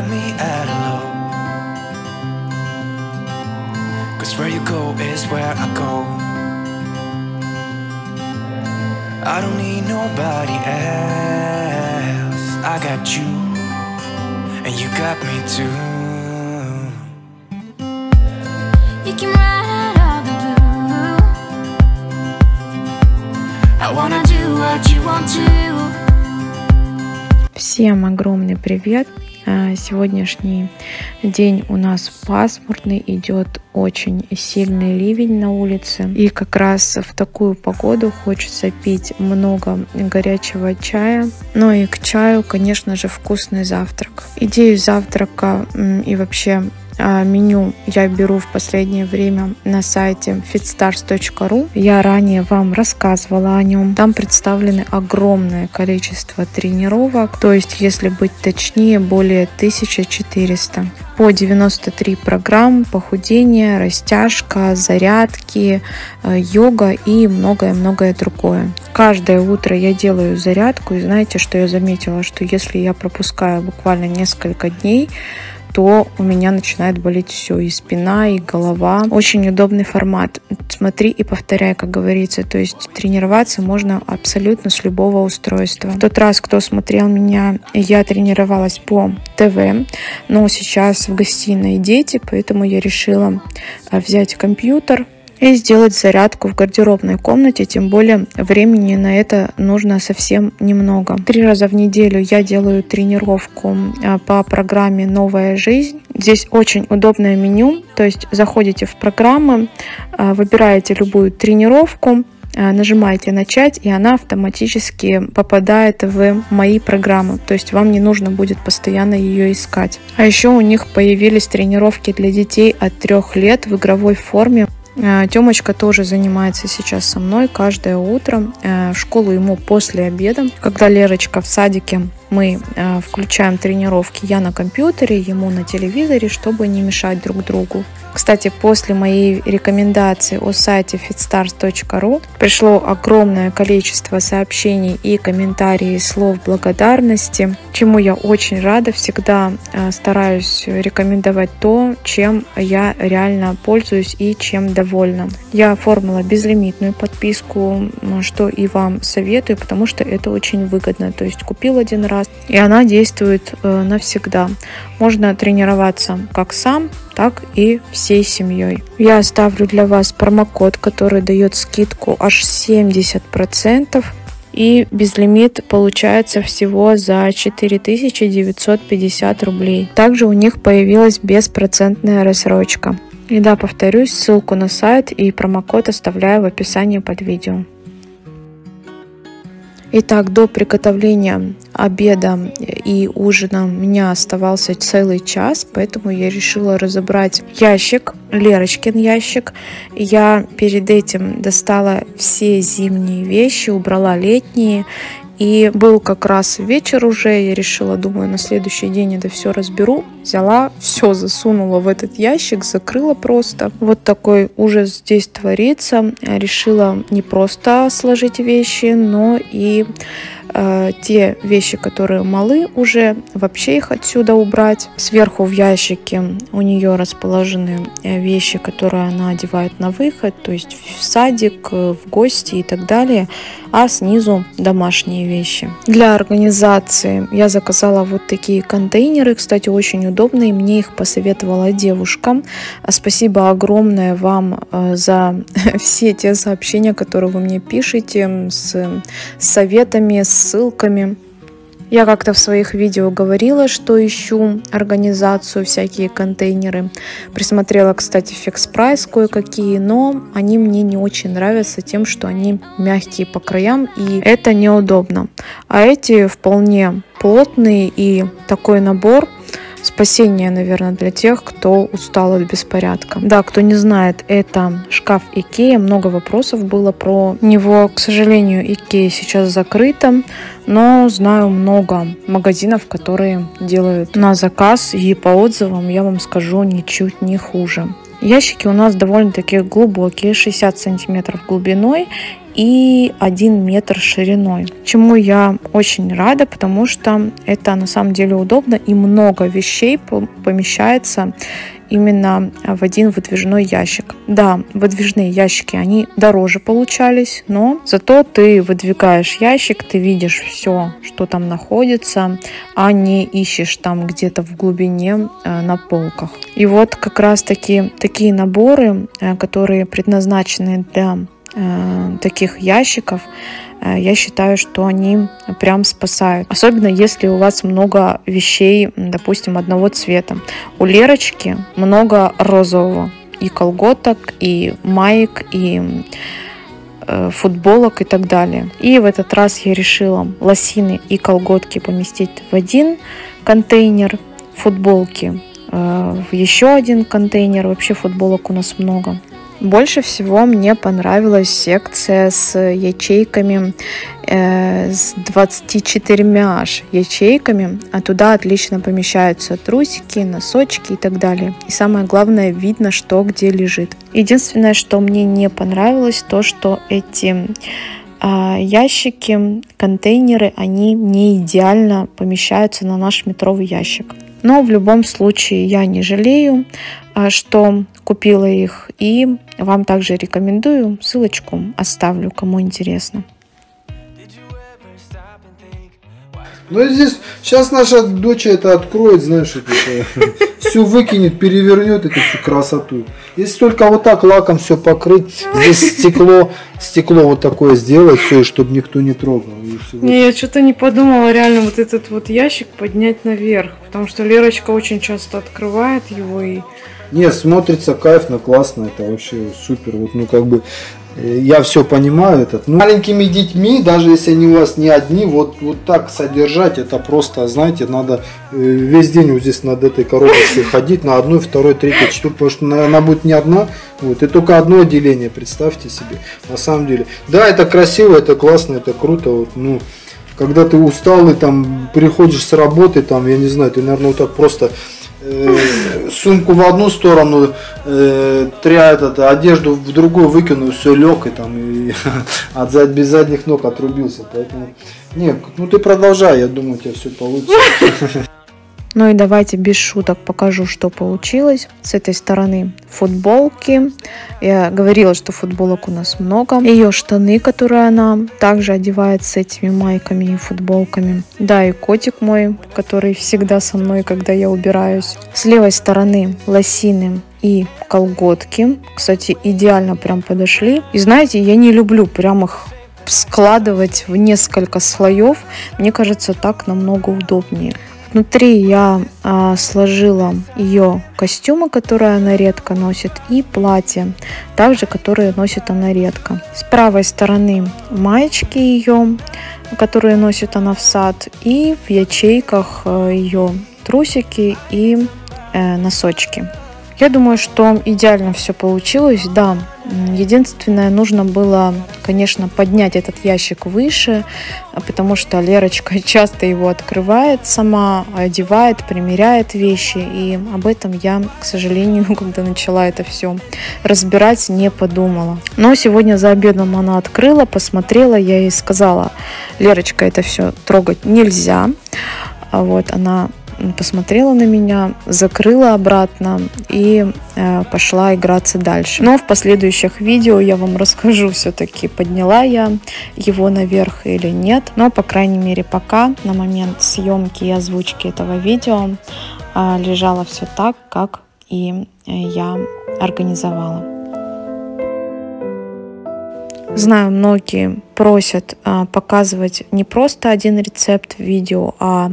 had me at a low. 'Cause where you go is where I go. I don't need nobody else. I got you, and you got me too. You can ride all the blue. I wanna do what you want to. Всем огромный привет! Сегодняшний день у нас пасмурный, идет очень сильный ливень на улице. И как раз в такую погоду хочется пить много горячего чая. Ну и к чаю, конечно же, вкусный завтрак. Идею завтрака и вообще меню я беру в последнее время на сайте fitstars.ru. Я ранее вам рассказывала о нем. Там представлены огромное количество тренировок, то есть, если быть точнее, более 1400. По 93 программ: похудение, растяжка, зарядки, йога и многое-многое другое. Каждое утро я делаю зарядку, и знаете, что я заметила? Что если я пропускаю буквально несколько дней, то у меня начинает болеть все, и спина, и голова. Очень удобный формат. Смотри и повторяй, как говорится. То есть тренироваться можно абсолютно с любого устройства. В тот раз, кто смотрел меня, я тренировалась по ТВ, но сейчас в гостиной дети, поэтому я решила взять компьютер и сделать зарядку в гардеробной комнате, тем более времени на это нужно совсем немного. 3 раза в неделю я делаю тренировку по программе «Новая жизнь». Здесь очень удобное меню, то есть заходите в программы, выбираете любую тренировку, нажимаете «Начать», и она автоматически попадает в мои программы. То есть вам не нужно будет постоянно ее искать. А еще у них появились тренировки для детей от 3 лет в игровой форме. Тёмочка тоже занимается сейчас со мной каждое утро. В школу ему после обеда. Когда Лерочка в садике, мы включаем тренировки. Я на компьютере, ему на телевизоре, чтобы не мешать друг другу. Кстати, после моей рекомендации о сайте fitstars.ru пришло огромное количество сообщений и комментариев, слов благодарности, чему я очень рада. Всегда стараюсь рекомендовать то, чем я реально пользуюсь и чем довольна. Я оформила безлимитную подписку, что и вам советую, потому что это очень выгодно. То есть купил один раз, и она действует навсегда. Можно тренироваться как сам, так и всей семьей. Я оставлю для вас промокод, который дает скидку аж 70%. И безлимит получается всего за 4950 рублей. Также у них появилась беспроцентная рассрочка. И да, повторюсь, ссылку на сайт и промокод оставляю в описании под видео. Итак, до приготовления обеда и ужина у меня оставался целый час, поэтому я решила разобрать ящик, Лерочкин ящик. Я перед этим достала все зимние вещи, убрала летние. И был как раз вечер уже, я решила, думаю, на следующий день это все разберу. Взяла, все засунула в этот ящик, закрыла просто. Вот такой ужас здесь творится. Решила не просто сложить вещи, но и те вещи, которые малы уже, вообще их отсюда убрать. Сверху в ящике у нее расположены вещи, которые она одевает на выход, то есть в садик, в гости и так далее. А снизу домашние вещи. Для организации я заказала вот такие контейнеры, кстати, очень удобные, мне их посоветовала девушка. Спасибо огромное вам за все те сообщения, которые вы мне пишете, с советами, с ссылками. Я как-то в своих видео говорила, что ищу организацию, всякие контейнеры. Присмотрела, кстати, Fix Price кое-какие, но они мне не очень нравятся тем, что они мягкие по краям, и это неудобно. А эти вполне плотные, и такой набор спасение, наверное, для тех, кто устал от беспорядка. Да, кто не знает, это шкаф Икеа. Много вопросов было про него. К сожалению, Икеа сейчас закрыта, но знаю много магазинов, которые делают на заказ, и по отзывам я вам скажу, ничуть не хуже. Ящики у нас довольно-таки глубокие, 60 сантиметров глубиной и 1 метр шириной. Чему я очень рада, потому что это на самом деле удобно и много вещей помещается именно в один выдвижной ящик. Да, выдвижные ящики, они дороже получались, но зато ты выдвигаешь ящик, ты видишь все, что там находится, а не ищешь там где-то в глубине на полках. И вот как раз такие наборы, которые предназначены для таких ящиков, я считаю, что они прям спасают. Особенно если у вас много вещей, допустим, одного цвета. У Лерочки много розового. И колготок, и маек, и футболок и так далее. И в этот раз я решила лосины и колготки поместить в один контейнер, футболки в еще один контейнер. Вообще футболок у нас много. Больше всего мне понравилась секция с ячейками, с 24 аж ячейками, а туда отлично помещаются трусики, носочки и так далее. И самое главное, видно, что где лежит. Единственное, что мне не понравилось, то, что эти ящики, контейнеры, они не идеально помещаются на наш метровый ящик. Но в любом случае я не жалею, что купила их, и вам также рекомендую. Ссылочку оставлю, кому интересно. Ну здесь сейчас наша дочь это откроет, знаешь, это все выкинет, перевернет эту всю красоту. Если только вот так лаком все покрыть, здесь стекло вот такое сделать, все, чтобы никто не трогал. Не, я что-то не подумала реально вот этот вот ящик поднять наверх, потому что Лерочка очень часто открывает его и... Не, смотрится кайфно, классно, это вообще супер. Вот, ну как бы я все понимаю этот. Ну, маленькими детьми, даже если они у вас не одни, вот так содержать, это просто, знаете, надо весь день вот здесь над этой коробочкой ходить, на одной, второй, третьей, четвертой, потому что она будет не одна, вот, и только одно отделение, представьте себе, на самом деле. Да, это красиво, это классно, это круто, вот, ну, когда ты усталый, там, приходишь с работы, там, я не знаю, ты, наверное, вот так просто... сумку в одну сторону, одежду в другую выкинул, все лег и там и без задних ног отрубился. Поэтому нет, ну ты продолжай, я думаю, у тебя все получится. Ну и давайте без шуток покажу, что получилось. С этой стороны футболки. Я говорила, что футболок у нас много. Ее штаны, которые она также одевает с этими майками и футболками. Да, и котик мой, который всегда со мной, когда я убираюсь. С левой стороны лосины и колготки. Кстати, идеально прям подошли. И знаете, я не люблю прям их складывать в несколько слоев. Мне кажется, так намного удобнее. Внутри я сложила ее костюмы, которые она редко носит, и платье, также которые носит она редко. С правой стороны маечки ее, которые носит она в сад, и в ячейках ее трусики и носочки. Я думаю, что идеально все получилось, да. Единственное, нужно было, конечно, поднять этот ящик выше, потому что Лерочка часто его открывает сама, одевает, примеряет вещи, и об этом я, к сожалению, когда начала это все разбирать, не подумала. Но сегодня за обедом она открыла, посмотрела, я ей сказала: Лерочка, это все трогать нельзя. Вот, она посмотрела на меня, закрыла обратно и пошла играться дальше. Но в последующих видео я вам расскажу все-таки, подняла я его наверх или нет. Но, по крайней мере, пока на момент съемки и озвучки этого видео лежало все так, как и я организовала. Знаю, многие просят показывать не просто один рецепт в видео, а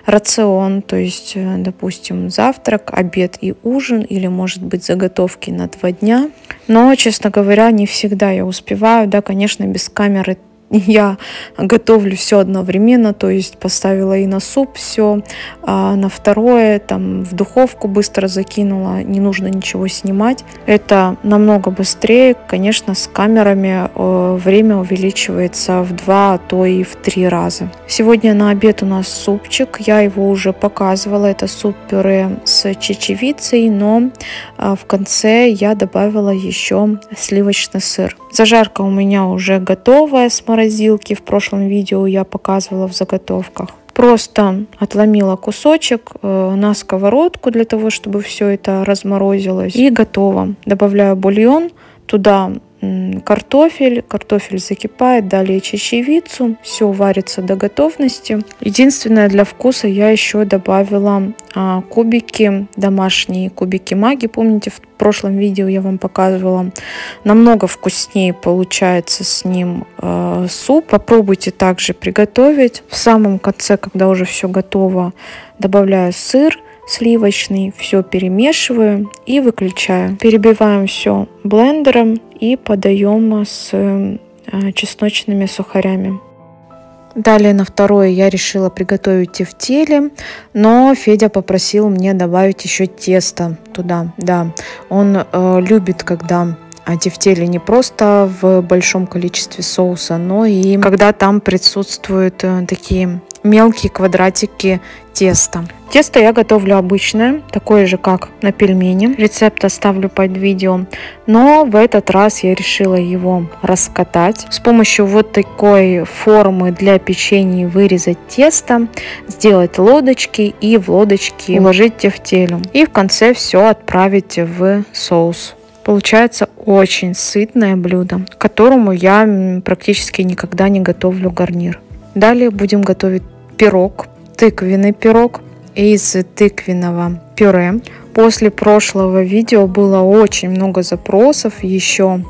рацион, то есть, допустим, завтрак, обед и ужин, или, может быть, заготовки на 2 дня. Но, честно говоря, не всегда я успеваю. Да, конечно, без камеры я готовлю все одновременно, то есть поставила и на суп все, а на второе там в духовку быстро закинула, не нужно ничего снимать. Это намного быстрее, конечно, с камерами время увеличивается в 2, а то и в 3 раза. Сегодня на обед у нас супчик, я его уже показывала, это суп-пюре с чечевицей, но в конце я добавила еще сливочный сыр. Зажарка у меня уже готовая с морозилки, в прошлом видео я показывала в заготовках. Просто отломила кусочек на сковородку для того, чтобы все это разморозилось, и готово. Добавляю бульон, туда картофель закипает, далее чечевицу, все варится до готовности. Единственное, для вкуса я еще добавила кубики, домашние кубики Maggi. Помните, в прошлом видео я вам показывала, намного вкуснее получается с ним суп. Попробуйте также приготовить. В самом конце, когда уже все готово, добавляю сыр сливочный, все перемешиваю и выключаю. Перебиваем все блендером и подаем с чесночными сухарями. Далее на второе я решила приготовить тефтели, но Федя попросил мне добавить еще тесто туда. Да, он любит, когда тефтели не просто в большом количестве соуса, но и когда там присутствуют такие мелкие квадратики теста. Тесто я готовлю обычное, такое же, как на пельмени. Рецепт оставлю под видео. Но в этот раз я решила его раскатать. С помощью вот такой формы для печенья вырезать тесто, сделать лодочки и в лодочки уложить тефтелю. И в конце все отправить в соус. Получается очень сытное блюдо, к которому я практически никогда не готовлю гарнир. Далее будем готовить пирог, тыквенный пирог из тыквенного пюре. После прошлого видео было очень много запросов еще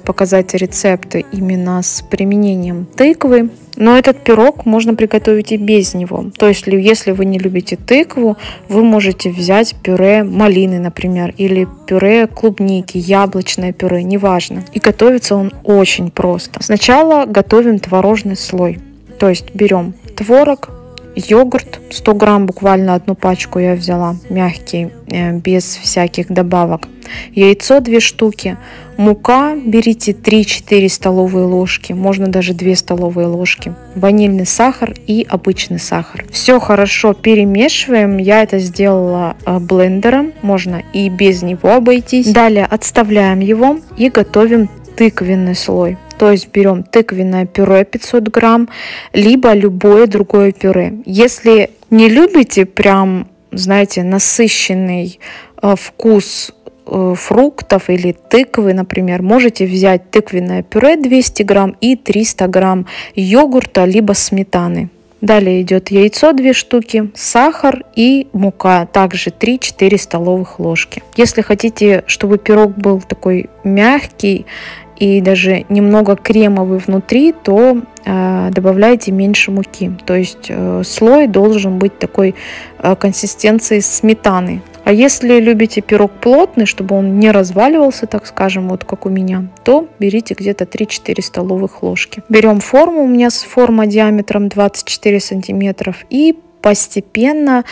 показать рецепты именно с применением тыквы. Но этот пирог можно приготовить и без него. То есть, если вы не любите тыкву, вы можете взять пюре малины, например, или пюре клубники, яблочное пюре, неважно. И готовится он очень просто. Сначала готовим творожный слой. То есть берем творог, йогурт, 100 грамм, буквально одну пачку я взяла, мягкий, без всяких добавок. Яйцо 2 штуки, мука берите 3-4 столовые ложки, можно даже 2 столовые ложки, ванильный сахар и обычный сахар. Все хорошо перемешиваем, я это сделала блендером, можно и без него обойтись. Далее отставляем его и готовим тыквенный слой. То есть берем тыквенное пюре 500 грамм, либо любое другое пюре. Если не любите прям, знаете, насыщенный вкус фруктов или тыквы, например, можете взять тыквенное пюре 200 грамм и 300 грамм йогурта, либо сметаны. Далее идет яйцо 2 штуки, сахар и мука, также 3-4 столовых ложки. Если хотите, чтобы пирог был такой мягкий и даже немного кремовый внутри, то добавляйте меньше муки. То есть слой должен быть такой консистенции сметаны. А если любите пирог плотный, чтобы он не разваливался, так скажем, вот как у меня, то берите где-то 3-4 столовых ложки. Берем форму, у меня форма диаметром 24 сантиметров, и постепенно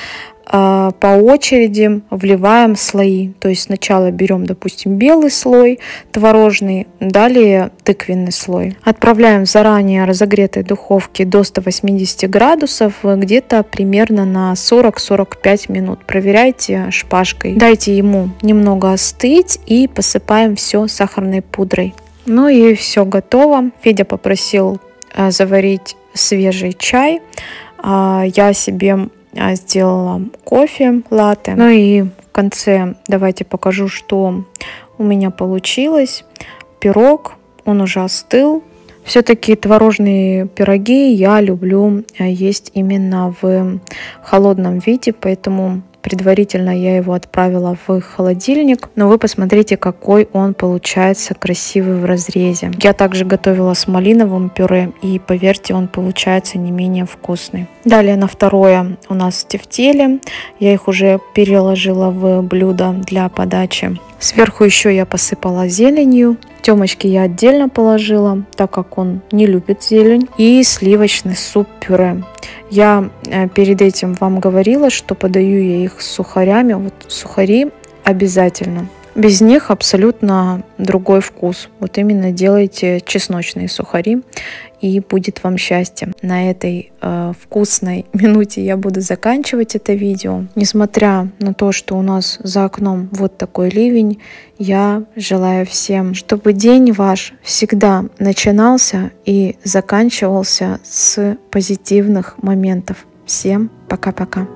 по очереди вливаем слои. То есть сначала берем, допустим, белый слой творожный, далее тыквенный слой. Отправляем в заранее разогретой духовке до 180 градусов, где-то примерно на 40-45 минут. Проверяйте шпажкой. Дайте ему немного остыть и посыпаем все сахарной пудрой. Ну и все готово. Федя попросил заварить свежий чай. Я себе сделала кофе латте. Ну и в конце давайте покажу, что у меня получилось. Пирог, он уже остыл. Все-таки творожные пироги я люблю есть именно в холодном виде, поэтому предварительно я его отправила в холодильник. Но вы посмотрите, какой он получается красивый в разрезе. Я также готовила с малиновым пюре, и поверьте, он получается не менее вкусный. Далее на второе у нас тефтели. Я их уже переложила в блюдо для подачи. Сверху еще я посыпала зеленью Тёмочки я отдельно положила, так как он не любит зелень. И сливочный суп-пюре. Я перед этим вам говорила, что подаю я их с сухарями. Вот сухари обязательно. Без них абсолютно другой вкус. Вот именно делайте чесночные сухари, и будет вам счастье. На этой вкусной минуте я буду заканчивать это видео. Несмотря на то, что у нас за окном вот такой ливень, я желаю всем, чтобы день ваш всегда начинался и заканчивался с позитивных моментов. Всем пока-пока.